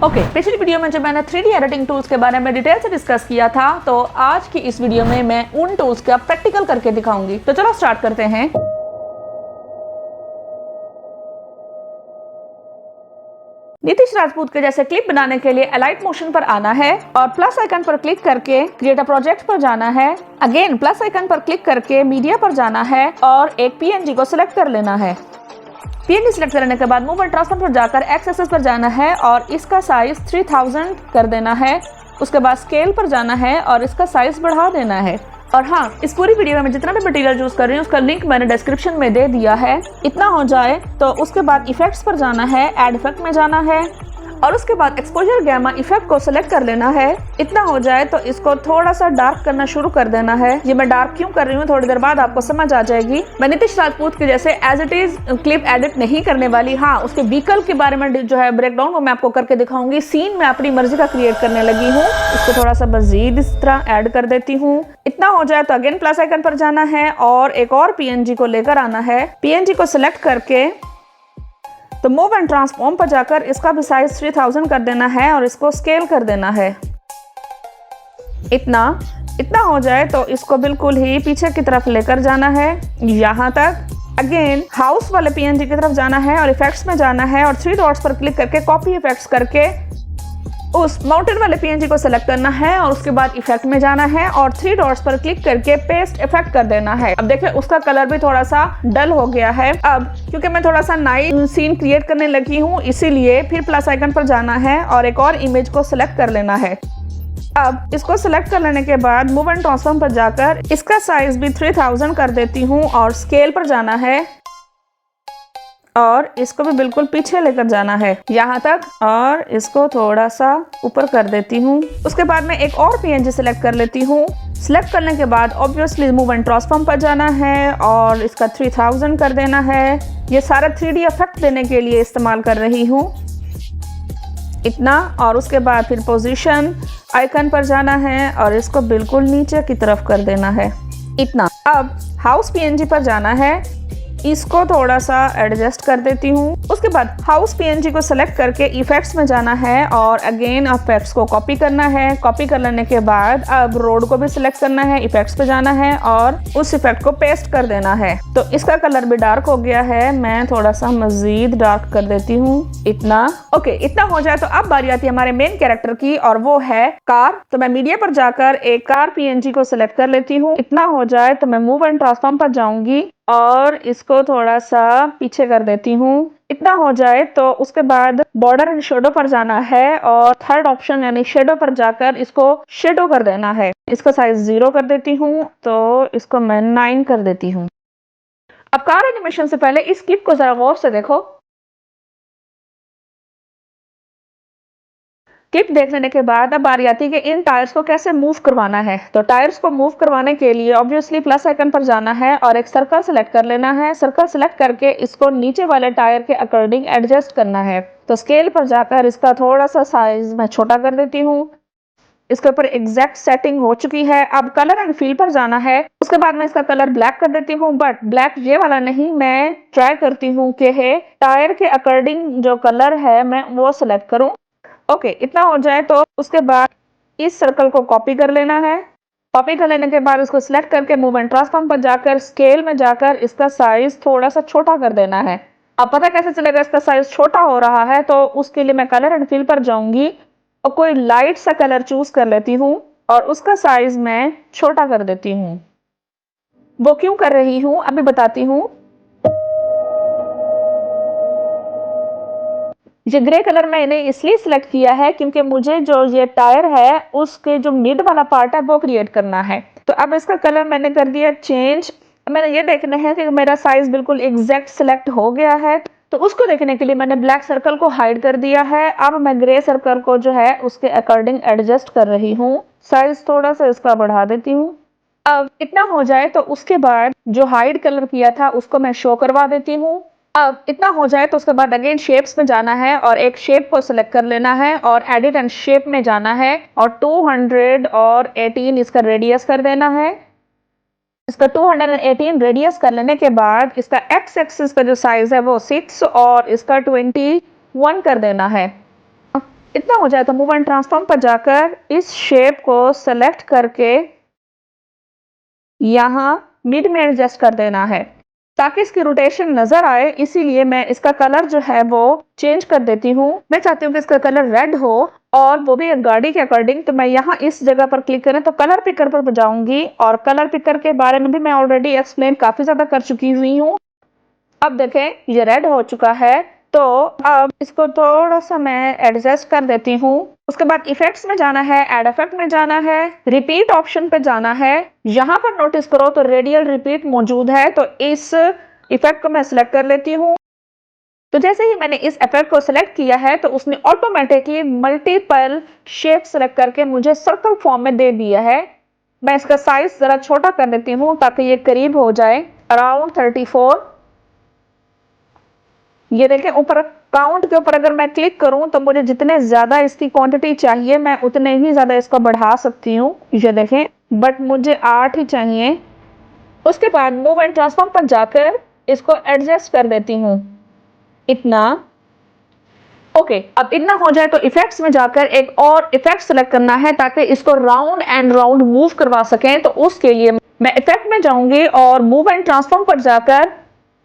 पिछली वीडियो में जब मैंने 3D एडिटिंग टूल्स के बारे में डिटेल से डिस्कस किया था, तो आज की इस वीडियो में मैं उन टूल्स का प्रैक्टिकल करके दिखाऊंगी। तो चलो स्टार्ट करते हैं। नीतीश राजपूत के जैसे क्लिप बनाने के लिए अलाइट मोशन पर आना है और प्लस आइकन पर क्लिक करके क्रिएट अ प्रोजेक्ट पर जाना है। अगेन प्लस आइकन पर क्लिक करके मीडिया पर जाना है और एक पीएनजी को सिलेक्ट कर लेना है। पीएनजी सिलेक्ट करने के बाद मूव एंड ट्रांसफॉर्म पर जाकर एक्स एक्सिस पर जाना है और इसका साइज 3000 कर देना है। उसके बाद स्केल पर जाना है और इसका साइज बढ़ा देना है। और हाँ, इस पूरी वीडियो में मैं जितना भी मटेरियल यूज कर रही हूँ उसका लिंक मैंने डिस्क्रिप्शन में दे दिया है। इतना हो जाए तो उसके बाद इफेक्ट्स पर जाना है, ऐड इफेक्ट में जाना है और उसके बाद एक्सपोजर गैमा इफेक्ट को सिलेक्ट कर लेना है। इतना हो जाए तो इसको थोड़ा सा डार्क करना शुरू कर देना है। ये मैं डार्क क्यों कर रही हूँ थोड़ी देर बाद आपको समझ आ जाएगी। मैं नीतीश राजपूत के जैसे as it is clip edit नहीं करने वाली। हाँ, उसके व्हीकल के बारे में जो है ब्रेकडाउन वो मैं आपको करके दिखाऊंगी। सीन मैं अपनी मर्जी का क्रिएट करने लगी हूँ। इसको थोड़ा सा मजीद इस तरह ऐड कर देती हूँ। इतना हो जाए तो अगेन प्लस आइकन पर जाना है और एक और पीएनजी को लेकर आना है। पीएनजी को सिलेक्ट करके तो मूव एंड ट्रांसफॉर्म पर जाकर इसका भी साइज 3000 कर देना है और इसको स्केल कर देना है। इतना हो जाए तो इसको बिल्कुल ही पीछे की तरफ लेकर जाना है, यहाँ तक। अगेन हाउस वाले पीएनजी की तरफ जाना है और इफेक्ट्स में जाना है और 3 डॉट्स पर क्लिक करके कॉपी इफेक्ट्स करके उस माउंटेन वाले पीएनजी को सिलेक्ट करना है और उसके बाद इफेक्ट में जाना है और 3 डॉट्स पर क्लिक करके पेस्ट इफेक्ट कर देना है। अब देखिए उसका कलर भी थोड़ा सा डल हो गया है। अब क्योंकि मैं थोड़ा सा नाइट सीन क्रिएट करने लगी हूँ, इसीलिए फिर प्लस आइकन पर जाना है और एक और इमेज को सिलेक्ट कर लेना है। अब इसको सिलेक्ट कर लेने के बाद मूव एंड ट्रांसफॉर्म पर जाकर इसका साइज भी 3000 कर देती हूँ और स्केल पर जाना है और इसको भी बिल्कुल पीछे लेकर जाना है, यहाँ तक। और इसको थोड़ा सा ऊपर कर देती हूँ। उसके बाद मैं एक और पीएनजी सिलेक्ट कर लेती हूँ। सिलेक्ट करने के बाद ऑब्वियसली मूव एंड ट्रांसफॉर्म पर जाना है और इसका 3000 कर देना है। ये सारा 3D इफेक्ट देने के लिए इस्तेमाल कर रही हूँ। इतना। और उसके बाद फिर पोजीशन आइकन पर जाना है और इसको बिल्कुल नीचे की तरफ कर देना है। इतना। अब हाउस पीएनजी पर जाना है, इसको थोड़ा सा एडजस्ट कर देती हूँ। उसके बाद हाउस पीएनजी को सिलेक्ट करके इफेक्ट्स में जाना है और अगेन इफेक्ट्स को कॉपी करना है। कॉपी कर लेने के बाद अब रोड को भी सिलेक्ट करना है, इफेक्ट्स पे जाना है और उस इफेक्ट को पेस्ट कर देना है। तो इसका कलर भी डार्क हो गया है, मैं थोड़ा सा मजीद डार्क कर देती हूँ। इतना। इतना हो जाए तो अब बारी आती है हमारे मेन कैरेक्टर की और वो है कार। तो मैं मीडिया पर जाकर एक कार पीएनजी को सिलेक्ट कर लेती हूँ। इतना हो जाए तो मैं मूव एंड ट्रांसफॉर्म पर जाऊंगी और इसको थोड़ा सा पीछे कर देती हूँ। इतना हो जाए तो उसके बाद बॉर्डर एंड शेडो पर जाना है और थर्ड ऑप्शन यानी शेडो पर जाकर इसको शेडो कर देना है। इसका साइज 0 कर देती हूँ, तो इसको मैं 9 कर देती हूँ। अब कार एनिमेशन से पहले इस क्लिप को जरा गौर से देखो। क्लिप देख लेने के बाद अब बारी आती है कि इन टायर्स को कैसे मूव करवाना है। तो टायर्स को मूव करवाने के लिए ऑब्वियसली प्लस आइकन पर जाना है और एक सर्कल सेलेक्ट कर लेना है। सर्कल सेलेक्ट करके इसको नीचे वाले टायर के अकॉर्डिंग एडजस्ट करना है। तो स्केल पर जाकर इसका थोड़ा सा साइज मैं छोटा कर देती हूँ। इसके ऊपर एग्जैक्ट सेटिंग हो चुकी है। अब कलर एंड फील पर जाना है। उसके बाद मैं इसका कलर ब्लैक कर देती हूँ, बट ब्लैक ये वाला नहीं, मैं ट्राई करती हूँ कि टायर के अकॉर्डिंग जो कलर है मैं वो सिलेक्ट करूँ। इतना हो जाए तो उसके बाद इस सर्कल को कॉपी कर लेना है। कॉपी कर लेने के बाद उसको सिलेक्ट करके मूव एंड ट्रांसफॉर्म पर जाकर स्केल में जाकर इसका साइज थोड़ा सा छोटा कर देना है। अब पता कैसे चलेगा इसका साइज छोटा हो रहा है? तो उसके लिए मैं कलर एंड फील पर जाऊंगी और कोई लाइट सा कलर चूज कर लेती हूँ और उसका साइज मैं छोटा कर देती हूँ। वो क्यों कर रही हूँ अभी बताती हूँ। ये ग्रे कलर मैंने इसलिए सिलेक्ट किया है क्योंकि मुझे जो ये टायर है उसके जो मिड वाला पार्ट है वो क्रिएट करना है। तो अब इसका कलर मैंने कर दिया चेंज। मैंने ये देखना है कि मेरा साइज बिल्कुल एग्जैक्ट सिलेक्ट हो गया है, तो उसको देखने के लिए मैंने ब्लैक सर्कल को हाइड कर दिया है। अब मैं ग्रे सर्कल को जो है उसके अकॉर्डिंग एडजस्ट कर रही हूँ। साइज थोड़ा सा इसका बढ़ा देती हूँ। अब इतना हो जाए तो उसके बाद जो हाइड कलर किया था उसको मैं शो करवा देती हूँ। अब इतना हो जाए तो उसके बाद अगेन शेप्स में जाना है और एक शेप को सिलेक्ट कर लेना है और एडिट एंड शेप में जाना है और 218 इसका रेडियस कर देना है। इसका 218 रेडियस कर लेने के बाद इसका एक्स एक्सिस का जो साइज है वो 6 और इसका 21 कर देना है। इतना हो जाए तो मूव एंड ट्रांसफॉर्म पर जाकर इस शेप को सेलेक्ट करके यहाँ मिड में एडजस्ट कर देना है ताकि इसकी रोटेशन नजर आए। इसीलिए मैं इसका कलर जो है वो चेंज कर देती हूँ। मैं चाहती हूँ कि इसका कलर रेड हो और वो भी एक गाड़ी के अकॉर्डिंग। तो मैं यहाँ इस जगह पर क्लिक करें तो कलर पिकर पर जाऊंगी और कलर पिकर के बारे में भी मैं ऑलरेडी एक्सप्लेन काफी ज्यादा कर चुकी हुई हूँ। अब देखें ये रेड हो चुका है, तो अब इसको थोड़ा सा मैं एडजस्ट कर देती हूँ। उसके बाद इफेक्ट्स में जाना है, एड इफेक्ट में जाना है, रिपीट ऑप्शन पे जाना है। यहाँ पर नोटिस करो तो रेडियल रिपीट मौजूद है, तो इस इफेक्ट को मैं सिलेक्ट कर लेती हूँ। तो जैसे ही मैंने इस इफेक्ट को सिलेक्ट किया है तो उसने ऑटोमेटिकली मल्टीपल शेप सिलेक्ट करके मुझे सर्कल फॉर्म में दे दिया है। मैं इसका साइज जरा छोटा कर देती हूँ ताकि ये करीब हो जाए, अराउंड 34। ये देखें ऊपर काउंट के ऊपर अगर मैं क्लिक करूं तो मुझे जितने ज्यादा इसकी क्वांटिटी चाहिए मैं उतने ही ज्यादा इसको बढ़ा सकती हूँ। ये देखें, बट मुझे 8 ही चाहिए। उसके बाद मूव एंड ट्रांसफॉर्म पर जाकर इसको एडजस्ट कर देती हूँ इतना। ओके, अब इतना हो जाए तो इफेक्ट्स में जाकर एक और इफेक्ट सेलेक्ट करना है ताकि इसको राउंड एंड राउंड मूव करवा सकें। तो उसके लिए मैं इफेक्ट में जाऊंगी और मूव एंड ट्रांसफॉर्म पर जाकर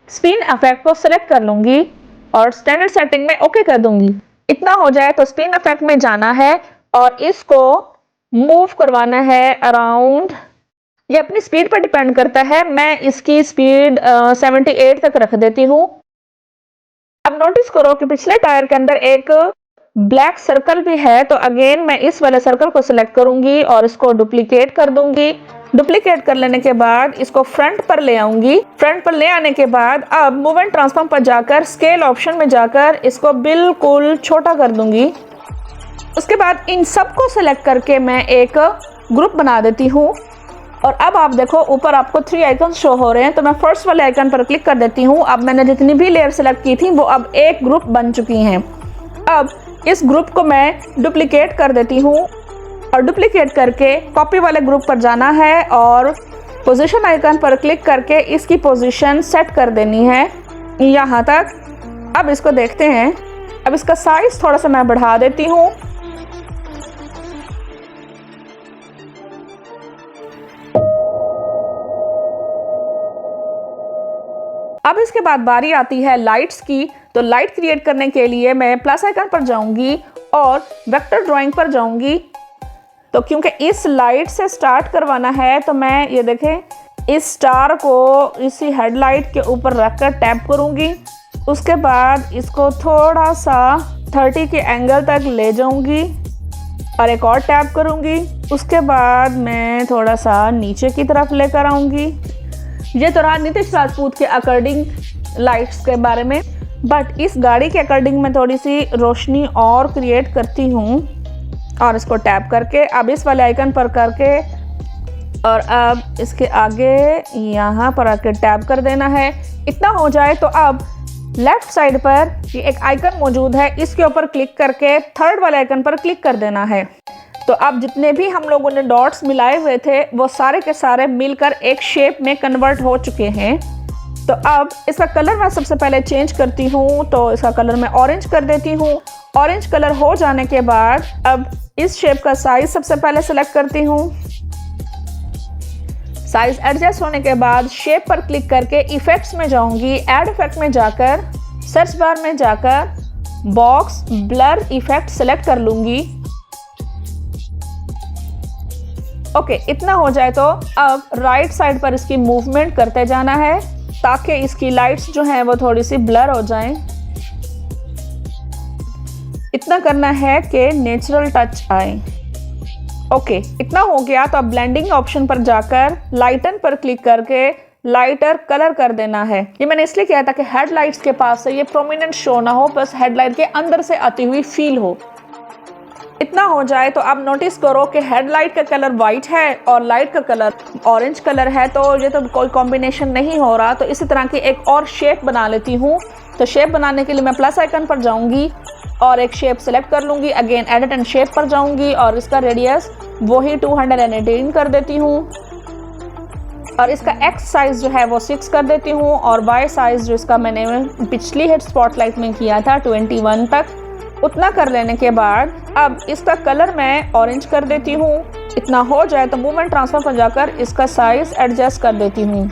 स्पिन इफेक्ट को सिलेक्ट कर लूंगी और स्टैंडर्ड सेटिंग में ओके कर दूंगी। इतना हो जाए तो स्पिन इफेक्ट में जाना है और इसको मूव करवाना है अराउंड। ये अपनी स्पीड पर डिपेंड करता है, मैं इसकी स्पीड 78 तक रख देती हूँ। अब नोटिस करो कि पिछले टायर के अंदर एक ब्लैक सर्कल भी है, तो अगेन मैं इस वाले सर्कल को सिलेक्ट करूंगी और इसको डुप्लीकेट कर दूंगी। डुप्लीकेट कर लेने के बाद इसको फ्रंट पर ले आऊंगी। फ्रंट पर ले आने के बाद अब मूव एंड ट्रांसफॉर्म पर जाकर स्केल ऑप्शन में जाकर इसको बिल्कुल छोटा कर दूंगी। उसके बाद इन सबको सिलेक्ट करके मैं एक ग्रुप बना देती हूँ। और अब आप देखो ऊपर आपको 3 आइकन शो हो रहे हैं, तो मैं फर्स्ट वाले आइकन पर क्लिक कर देती हूँ। अब मैंने जितनी भी लेयर सेलेक्ट की थी वो अब एक ग्रुप बन चुकी हैं। अब इस ग्रुप को मैं डुप्लीकेट कर देती हूँ और डुप्लीकेट करके कॉपी वाले ग्रुप पर जाना है और पोजीशन आइकन पर क्लिक करके इसकी पोजीशन सेट कर देनी है यहाँ तक। अब इसको देखते हैं। अब इसका साइज थोड़ा सा मैं बढ़ा देती हूँ। अब इसके बाद बारी आती है लाइट्स की। तो लाइट क्रिएट करने के लिए मैं प्लस आइकन पर जाऊंगी और वेक्टर ड्राइंग पर जाऊंगी। तो क्योंकि इस लाइट से स्टार्ट करवाना है तो मैं ये देखें इस स्टार को इसी हेडलाइट के ऊपर रखकर टैप करूंगी। उसके बाद इसको थोड़ा सा 30 के एंगल तक ले जाऊंगी और एक और टैप करूंगी। उसके बाद मैं थोड़ा सा नीचे की तरफ लेकर आऊंगी। ये तो रहा नीतीश राजपूत के अकॉर्डिंग लाइट्स के बारे में, बट इस गाड़ी के अकॉर्डिंग मैं थोड़ी सी रोशनी और क्रिएट करती हूँ। और इसको टैप करके अब इस वाले आइकन पर करके और अब इसके आगे यहाँ पर आके टैप कर देना है। इतना हो जाए तो अब लेफ्ट साइड पर ये एक आइकन मौजूद है, इसके ऊपर क्लिक करके थर्ड वाले आइकन पर क्लिक कर देना है। तो अब जितने भी हम लोगों ने डॉट्स मिलाए हुए थे वो सारे के सारे मिलकर एक शेप में कन्वर्ट हो चुके हैं। तो अब इसका कलर मैं सबसे पहले चेंज करती हूँ। तो इसका कलर मैं ऑरेंज कर देती हूँ। ऑरेंज कलर हो जाने के बाद अब इस शेप का साइज सबसे पहले सेलेक्ट करती हूँ। साइज एडजस्ट होने के बाद शेप पर क्लिक करके इफेक्ट्स में जाऊंगी। एड इफेक्ट में जाकर सर्च बार में जाकर बॉक्स ब्लर इफेक्ट सेलेक्ट कर लूंगी। ओके, इतना हो जाए तो अब राइट साइड पर इसकी मूवमेंट करते जाना है ताकि इसकी लाइट्स जो हैं वो थोड़ी सी ब्लर हो जाएं। इतना करना है कि नेचुरल टच आए। ओके, इतना हो गया तो अब ब्लेंडिंग ऑप्शन पर जाकर लाइटन पर क्लिक करके लाइटर कलर कर देना है। ये मैंने इसलिए किया था कि हेडलाइट्स के पास से ये प्रोमिनेंट शो ना हो, बस हेडलाइट के अंदर से आती हुई फील हो। इतना हो जाए तो अब नोटिस करो कि हेडलाइट का कलर वाइट है और लाइट का कलर ऑरेंज कलर है, तो ये तो कोई कॉम्बिनेशन नहीं हो रहा। तो इसी तरह की एक और शेप बना लेती हूँ। तो शेप बनाने के लिए मैं प्लस आइकन पर जाऊंगी और एक शेप सेलेक्ट कर लूंगी। अगेन एडिट एंड शेप पर जाऊंगी और इसका रेडियस वही 218 कर देती हूँ और इसका एक्स साइज जो है वो 6 कर देती हूँ और वाई साइज जो इसका मैंने पिछली हेड स्पॉटलाइट में किया था 21 तक उतना कर लेने के बाद अब इसका कलर मैं ऑरेंज कर देती हूँ। इतना हो जाए तो मूवमेंट ट्रांसफर पर जाकर इसका साइज एडजस्ट कर देती हूँ।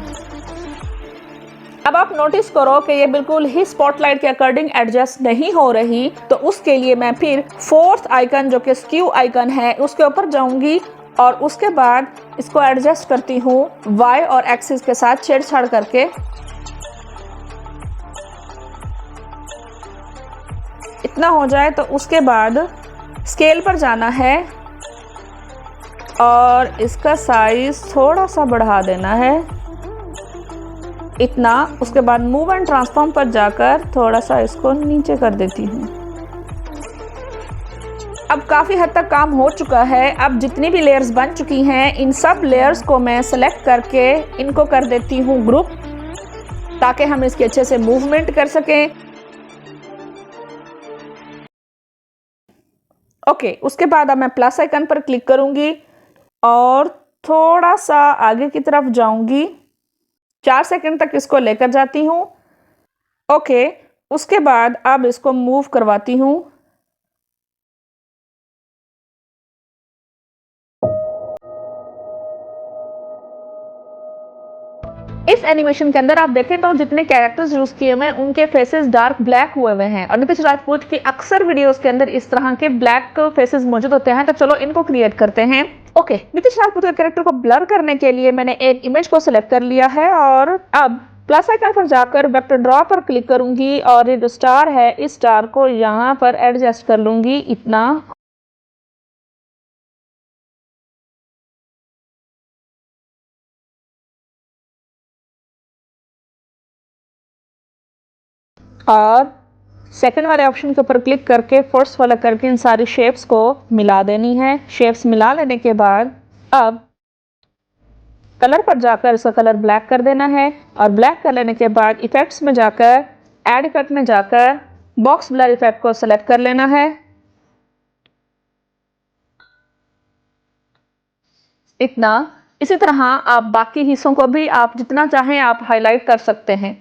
अब आप नोटिस करो कि ये बिल्कुल ही स्पॉटलाइट के अकॉर्डिंग एडजस्ट नहीं हो रही, तो उसके लिए मैं फिर फोर्थ आइकन जो कि स्क्यू आइकन है उसके ऊपर जाऊंगी और उसके बाद इसको एडजस्ट करती हूँ वाई और एक्सिस के साथ छेड़छाड़ करके। इतना हो जाए तो उसके बाद स्केल पर जाना है और इसका साइज थोड़ा सा बढ़ा देना है, इतना। उसके बाद मूव एंड ट्रांसफॉर्म पर जाकर थोड़ा सा इसको नीचे कर देती हूँ। अब काफ़ी हद तक काम हो चुका है। अब जितनी भी लेयर्स बन चुकी हैं इन सब लेयर्स को मैं सेलेक्ट करके इनको कर देती हूँ ग्रुप, ताकि हम इसके अच्छे से मूवमेंट कर सकें। ओके, उसके बाद अब मैं प्लस आइकन पर क्लिक करूँगी और थोड़ा सा आगे की तरफ जाऊँगी। 4 सेकंड तक इसको लेकर जाती हूँ। ओके, उसके बाद अब इसको मूव करवाती हूँ। इस एनिमेशन के अंदर आप देखें तो जितने कैरेक्टर्स यूज किए हुए हैं उनके फेसेस डार्क ब्लैक हुए हुए हैं और नीतीश राजपूत की अक्सर वीडियोस के अंदर इस तरह के ब्लैक फेसेस मौजूद होते हैं। तो चलो इनको क्रिएट करते हैं। ओके, नीतीश राजपूत के कैरेक्टर को ब्लर करने के लिए मैंने एक इमेज को सिलेक्ट कर लिया है और अब प्लस आइकन पर जाकर वेक्टर ड्रॉ पर क्लिक करूंगी और ये जो स्टार है इस स्टार को यहाँ पर एडजस्ट कर लूंगी, इतना। और सेकंड वाले ऑप्शन के ऊपर क्लिक करके फोर्स वाला करके इन सारी शेप्स को मिला देनी है। शेप्स मिला लेने के बाद अब कलर पर जाकर इसका कलर ब्लैक कर देना है और ब्लैक कर लेने के बाद इफेक्ट्स में जाकर ऐड इफेक्ट में जाकर बॉक्स ब्लर इफेक्ट को सेलेक्ट कर लेना है, इतना। इसी तरह आप बाकी हिस्सों को भी आप जितना चाहें आप हाईलाइट कर सकते हैं।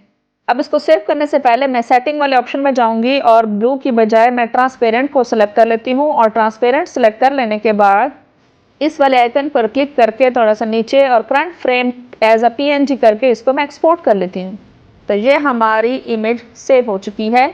अब इसको सेव करने से पहले मैं सेटिंग वाले ऑप्शन में जाऊंगी और ब्लू की बजाय मैं ट्रांसपेरेंट को सिलेक्ट कर लेती हूँ और ट्रांसपेरेंट सिलेक्ट कर लेने के बाद इस वाले आइकन पर क्लिक करके थोड़ा सा नीचे और front frame as a PNG करके इसको मैं एक्सपोर्ट कर लेती हूँ। तो ये हमारी इमेज सेव हो चुकी है।